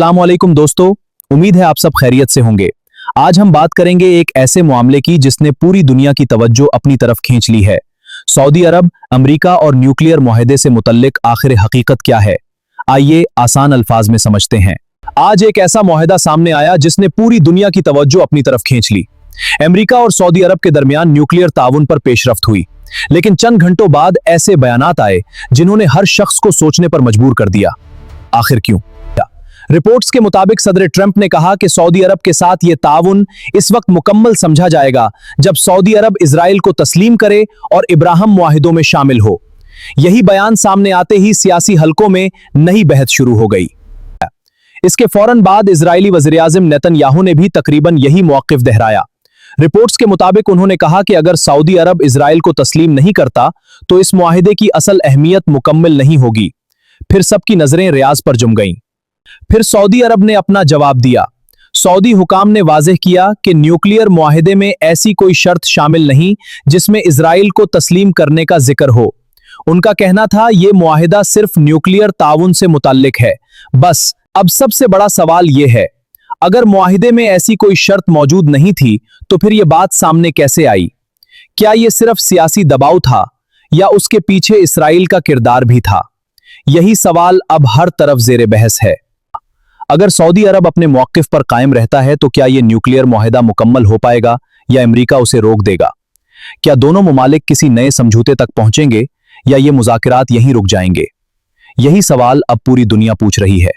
अस्सलामुअलैकुम दोस्तों, उम्मीद है आप सब खैरियत से होंगे। आज हम बात करेंगे एक ऐसे मामले की जिसने पूरी दुनिया की तवज्जो अपनी तरफ खींच ली है। सऊदी अरब, अमेरिका और न्यूक्लियर मुआहदे से मुतल्लिक आखिर हकीकत क्या है, आइए आसान अल्फाज में समझते हैं। आज एक ऐसा मुआहदा सामने आया जिसने पूरी दुनिया की तवज्जो अपनी तरफ खींच ली। अमेरिका और सऊदी अरब के दरमियान न्यूक्लियर ताउन पर पेशरफ्त हुई, लेकिन चंद घंटों बाद ऐसे बयानात आए जिन्होंने हर शख्स को सोचने पर मजबूर कर दिया। आखिर क्यों? रिपोर्ट्स के मुताबिक सदर ट्रंप ने कहा कि सऊदी अरब के साथ यह ताउन इस वक्त मुकम्मल समझा जाएगा जब सऊदी अरब इजराइल को तस्लीम करे और इब्राहिम मुआहिदों में शामिल हो। यही बयान सामने आते ही सियासी हलकों में नई बहस शुरू हो गई। इसके फौरन बाद इजरायली वज़ीर-ए-आज़म नेतन्याहू ने भी तकरीबन यही मौक़िफ़ दोहराया। रिपोर्ट्स के मुताबिक उन्होंने कहा कि अगर सऊदी अरब इजराइल को तस्लीम नहीं करता तो इस मुआहिदे की असल अहमियत मुकम्मल नहीं होगी। फिर सबकी नजरें रियाज पर जुम गईं। फिर सऊदी अरब ने अपना जवाब दिया। सऊदी हुकाम ने वाज़ेह किया कि न्यूक्लियर मुआहिदे में ऐसी कोई शर्त शामिल नहीं जिसमें इजराइल को तस्लीम करने का जिक्र हो। उनका कहना था यह मुआहिदा सिर्फ न्यूक्लियर ताउन से मुताल्लिक है, बस। अब सबसे बड़ा सवाल यह है, अगर मुआहिदे में ऐसी कोई शर्त मौजूद नहीं थी तो फिर यह बात सामने कैसे आई? क्या यह सिर्फ सियासी दबाव था या उसके पीछे इसराइल का किरदार भी था? यही सवाल अब हर तरफ ज़ेरे बहस है। अगर सऊदी अरब अपने मौक़िफ़ पर कायम रहता है तो क्या यह न्यूक्लियर मुआहिदा मुकम्मल हो पाएगा या अमेरिका उसे रोक देगा? क्या दोनों ममालिक किसी नए समझौते तक पहुंचेंगे या ये मुज़ाकरात यहीं रुक जाएंगे? यही सवाल अब पूरी दुनिया पूछ रही है।